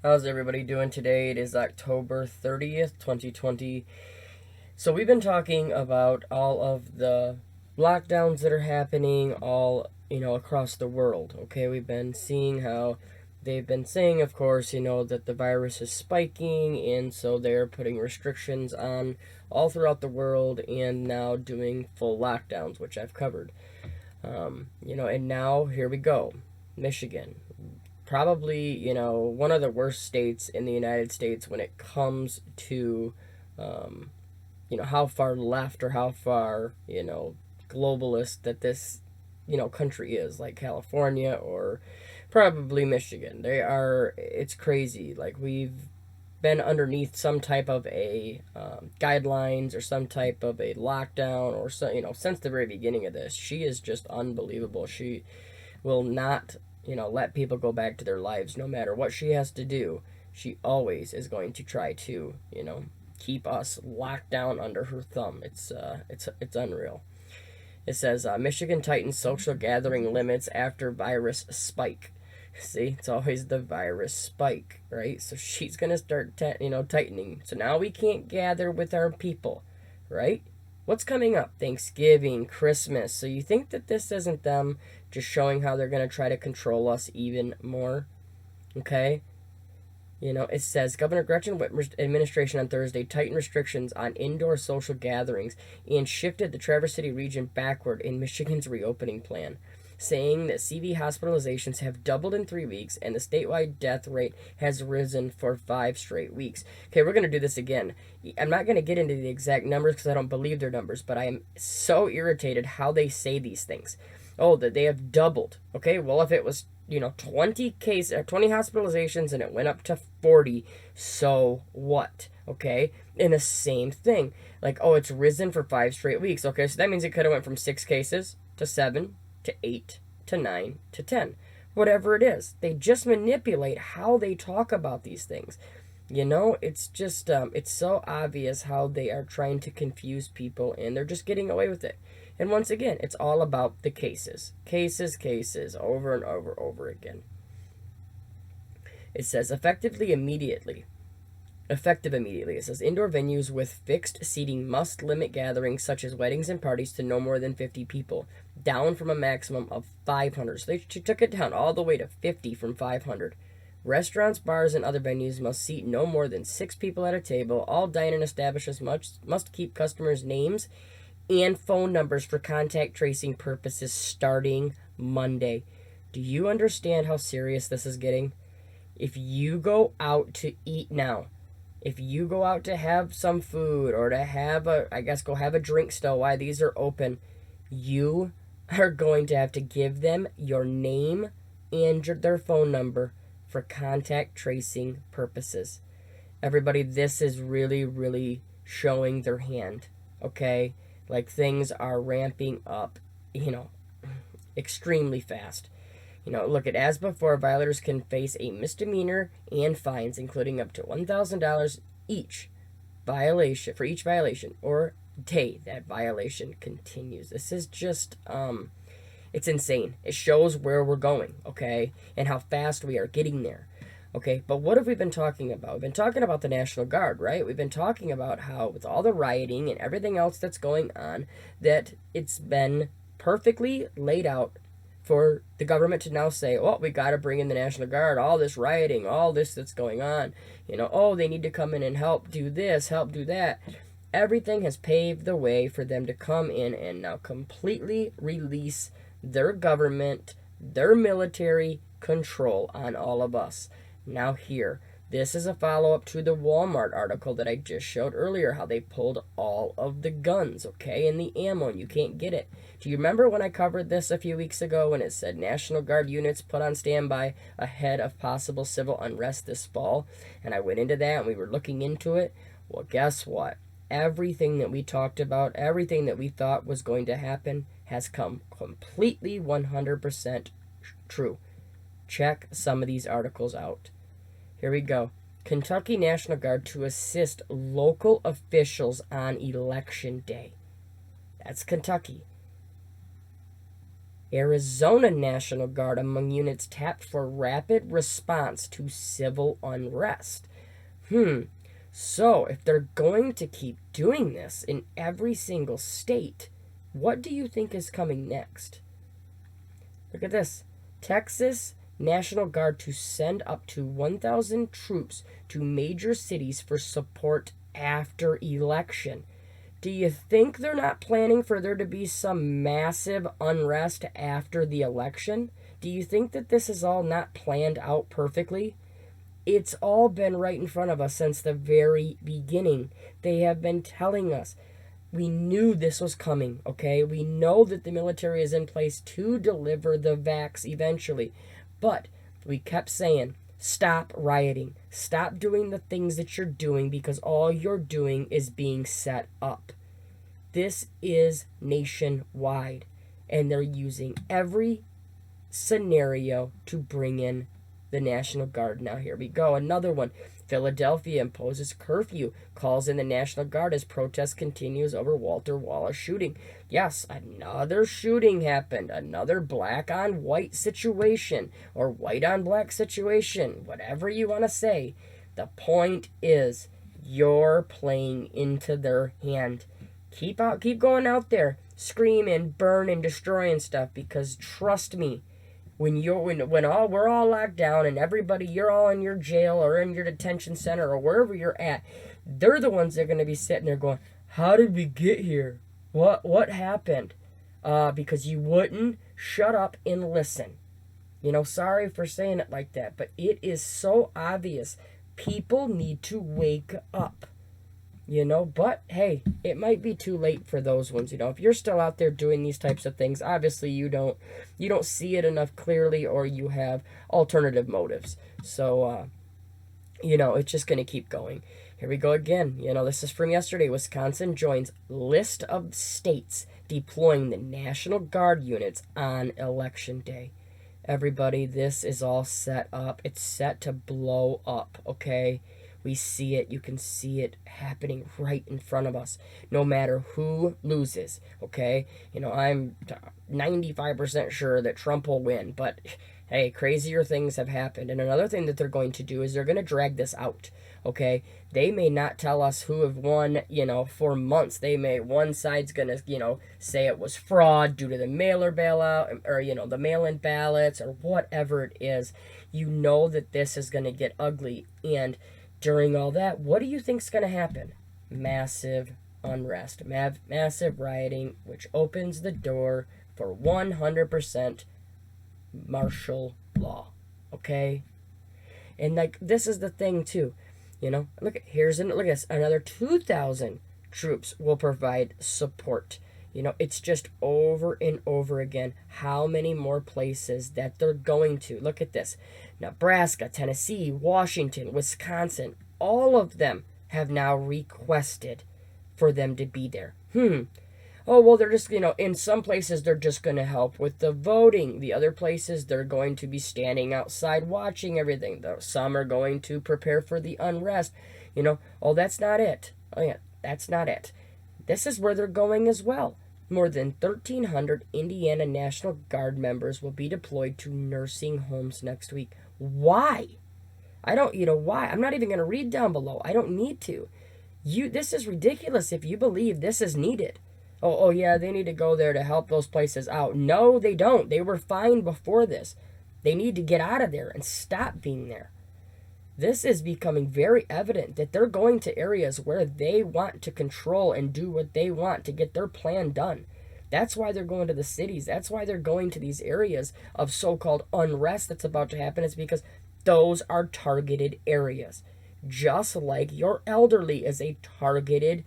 How's everybody doing today? It is October 30th, 2020. So we've been talking about all of the lockdowns that are happening across the world. Okay, we've been seeing how they've been saying, of course, that the virus is spiking, and so they're putting restrictions on all throughout the world and now doing full lockdowns, which I've covered. And now here we go. Michigan, probably, one of the worst states in the United States when it comes to, how far left or how far, globalist that this, country is, like California or probably Michigan. It's crazy. Like, we've been underneath some type of a guidelines or some type of a lockdown or so, since the very beginning of this. She is just unbelievable. She will not let people go back to their lives no matter what she has to do. She always is going to try to, keep us locked down under her thumb. It's unreal. It says Michigan tightens social gathering limits after virus spike. See, it's always the virus spike, right? So she's gonna start, tightening. So now we can't gather with our people, right? What's coming up? Thanksgiving, Christmas. So you think that this isn't them just showing how they're going to try to control us even more? Okay? It says Governor Gretchen Whitmer's administration on Thursday tightened restrictions on indoor social gatherings and shifted the Traverse City region backward in Michigan's reopening plan, saying that CV hospitalizations have doubled in 3 weeks and the statewide death rate has risen for 5 straight weeks. Okay, we're going to do this again. I'm not going to get into the exact numbers because I don't believe their numbers, but I am so irritated how they say these things. Oh, that they have doubled. Okay, well, if it was, 20 hospitalizations and it went up to 40, so what? Okay, and the same thing. Like, oh, it's risen for 5 straight weeks. Okay, so that means it could have went from 6 cases to 7 to 8 to 9 to 10. Whatever it is. They just manipulate how they talk about these things. It's just, it's so obvious how they are trying to confuse people, and they're just getting away with it. And once again, it's all about the cases. Cases, over and over again. It says effective immediately. It says indoor venues with fixed seating must limit gatherings such as weddings and parties to no more than 50 people, down from a maximum of 500. So they took it down all the way to 50 from 500. Restaurants, bars, and other venues must seat no more than 6 people at a table. All dine-in establishments must keep customers' names and phone numbers for contact tracing purposes starting Monday. Do you understand how serious this is getting? If you go out to eat now, if you go out to have some food or to go have a drink still while these are open, you are going to have to give them your name and their phone number for contact tracing purposes. Everybody, this is really, really showing their hand, okay? Like, things are ramping up, extremely fast. Look at as before, violators can face a misdemeanor and fines, including up to $1,000 each violation or day that violation continues. This is just, it's insane. It shows where we're going, okay, and how fast we are getting there. Okay, but what have we been talking about? We've been talking about the National Guard, right? We've been talking about how, with all the rioting and everything else that's going on, that it's been perfectly laid out for the government to now say, oh, we got to bring in the National Guard, all this rioting, all this that's going on. Oh, they need to come in and help do this, help do that. Everything has paved the way for them to come in and now completely release their government, their military control on all of us. Now here, this is a follow-up to the Walmart article that I just showed earlier, how they pulled all of the guns, okay, and the ammo, and you can't get it. Do you remember when I covered this a few weeks ago when it said National Guard units put on standby ahead of possible civil unrest this fall? And I went into that, and we were looking into it. Well, guess what? Everything that we talked about, everything that we thought was going to happen has come completely 100% true. Check some of these articles out. Here we go. Kentucky National Guard to assist local officials on Election Day. That's Kentucky. Arizona National Guard among units tapped for rapid response to civil unrest. So, if they're going to keep doing this in every single state, what do you think is coming next? Look at this. Texas National Guard to send up to 1,000 troops to major cities for support after election. Do you think they're not planning for there to be some massive unrest after the election? Do you think that this is all not planned out perfectly? It's all been right in front of us since the very beginning. They have been telling us. We knew this was coming, okay? We know that the military is in place to deliver the vax eventually. But we kept saying, stop rioting. Stop doing the things that you're doing because all you're doing is being set up. This is nationwide. And they're using every scenario to bring in the National Guard. Now here we go. Another one. Philadelphia imposes curfew, calls in the National Guard as protest continues over Walter Wallace shooting. Yes, another shooting happened. Another black on white situation, or white on black situation, whatever you want to say. The point is, you're playing into their hand. Keep going out there, screaming, burning, destroying stuff, because trust me, when we're all locked down and everybody, you're all in your jail or in your detention center or wherever you're at, they're the ones that are going to be sitting there going, how did we get here? What happened? Because you wouldn't shut up and listen. Sorry for saying it like that, but it is so obvious. People need to wake up. But hey, it might be too late for those ones. If you're still out there doing these types of things, obviously you don't see it enough clearly, or you have alternative motives. So it's just going to keep going. Here we go again. This is from yesterday. Wisconsin joins list of states deploying the National Guard units on Election Day. Everybody, this is all set up. It's set to blow up, okay? We see it. You can see it happening right in front of us, no matter who loses, okay? I'm 95% sure that Trump will win, but hey, crazier things have happened. And another thing that they're going to do is they're going to drag this out, okay? They may not tell us who have won, for months. One side's going to, say it was fraud due to the mailer bailout, or, the mail-in ballots, or whatever it is. That this is going to get ugly. And during all that, what do you think's going to happen? Massive unrest, massive rioting, which opens the door for 100% martial law, okay? And this is the thing too, look at this, another 2,000 troops will provide support. It's just over and over again how many more places that they're going to. Look at this. Nebraska, Tennessee, Washington, Wisconsin, all of them have now requested for them to be there. Oh, well, they're just, in some places they're just going to help with the voting. The other places they're going to be standing outside watching everything. Some are going to prepare for the unrest. Oh, that's not it. Oh, yeah, that's not it. This is where they're going as well. More than 1,300 Indiana National Guard members will be deployed to nursing homes next week. Why? I don't, why? I'm not even going to read down below. I don't need to. This is ridiculous if you believe this is needed. Oh, yeah, they need to go there to help those places out. No, they don't. They were fine before this. They need to get out of there and stop being there. This is becoming very evident that they're going to areas where they want to control and do what they want to get their plan done. That's why they're going to the cities. That's why they're going to these areas of so-called unrest that's about to happen. It's because those are targeted areas. Just like your elderly is a targeted,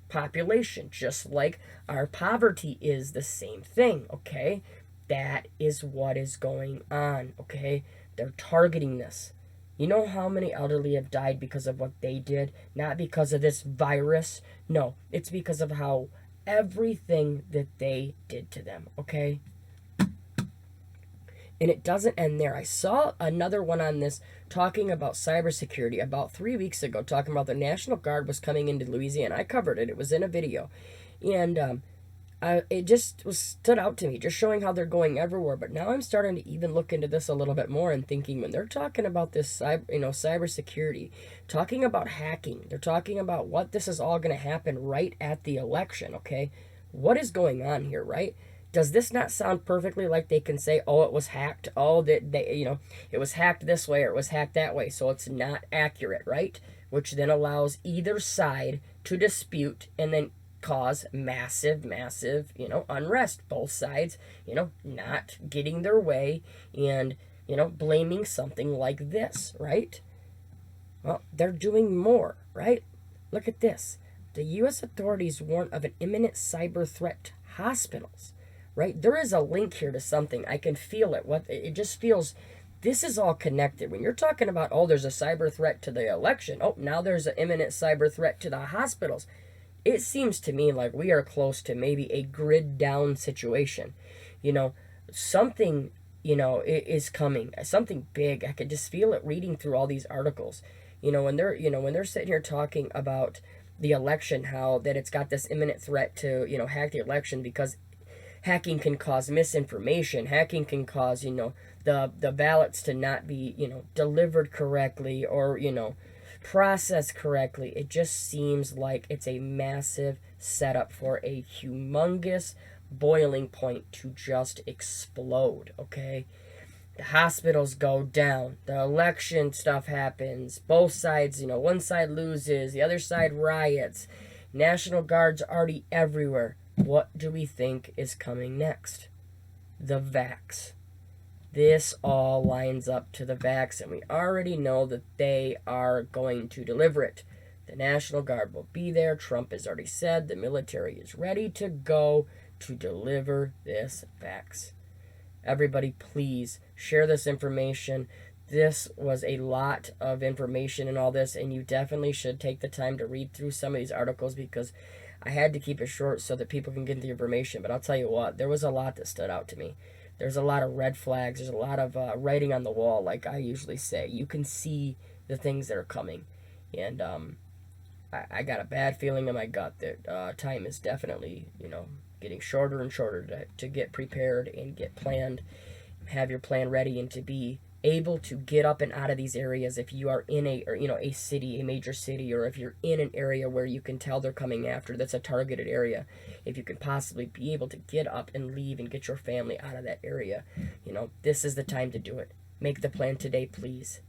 population. Just like our poverty is the same thing, okay? That is what is going on, okay? They're targeting this. You know how many elderly have died because of what they did? Not because of this virus. No, it's because of how everything that they did to them, okay? And it doesn't end there. I saw another one on this talking about cybersecurity about 3 weeks ago, talking about the National Guard was coming into Louisiana. I covered it. It was in a video. And it just was stood out to me, just showing how they're going everywhere. But now I'm starting to even look into this a little bit more and thinking when they're talking about this, cybersecurity, talking about hacking, they're talking about what this is all going to happen right at the election. Okay, what is going on here, right? Does this not sound perfectly like they can say, "Oh, it was hacked. Oh, that it was hacked this way or it was hacked that way," so it's not accurate, right? Which then allows either side to dispute and then cause massive, unrest. Both sides, not getting their way and, blaming something like this, right? Well, they're doing more, right? Look at this. The U.S. authorities warn of an imminent cyber threat to hospitals, right? There is a link here to something. I can feel it. It just feels. This is all connected. When you're talking about, oh, there's a cyber threat to the election. Oh, now there's an imminent cyber threat to the hospitals. It seems to me like we are close to maybe a grid down situation. Something, is coming. Something big. I could just feel it reading through all these articles. When they're sitting here talking about the election, how that it's got this imminent threat to, hack the election because hacking can cause misinformation. Hacking can cause, the ballots to not be, delivered correctly or, processed correctly. It just seems like it's a massive setup for a humongous boiling point to just explode, okay? The hospitals go down. The election stuff happens. Both sides, one side loses, the other side riots. National Guard's already everywhere. What do we think is coming next? The vax. This all lines up to the vax, and we already know that they are going to deliver it. The National Guard will be there. Trump has already said the military is ready to go to deliver this vax. Everybody, please share this information. This was a lot of information and all this, and you definitely should take the time to read through some of these articles because I had to keep it short so that people can get the information. But I'll tell you what, there was a lot that stood out to me. There's a lot of red flags. There's a lot of writing on the wall, like I usually say. You can see the things that are coming. And I got a bad feeling in my gut that time is definitely, getting shorter and shorter to get prepared and get planned, have your plan ready, and to be able to get up and out of these areas if you are in a city, a major city, or if you're in an area where you can tell they're coming after, that's a targeted area. If you can possibly be able to get up and leave and get your family out of that area, this is the time to do it. Make the plan today, please.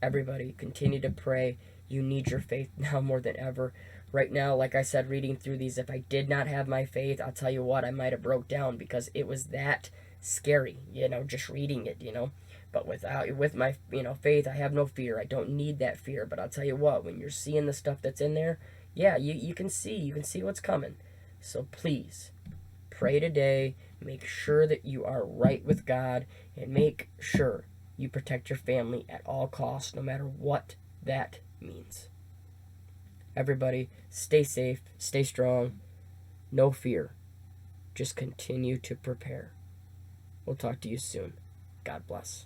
Everybody, continue to pray. You need your faith now more than ever. Right now, like I said, reading through these, if I did not have my faith, I'll tell you what, I might have broke down because it was that scary, just reading it, But with my, faith, I have no fear. I don't need that fear. But I'll tell you what, when you're seeing the stuff that's in there, yeah, you can see what's coming. So please, pray today. Make sure that you are right with God, and make sure you protect your family at all costs, no matter what that means. Everybody, stay safe, stay strong, no fear. Just continue to prepare. We'll talk to you soon. God bless.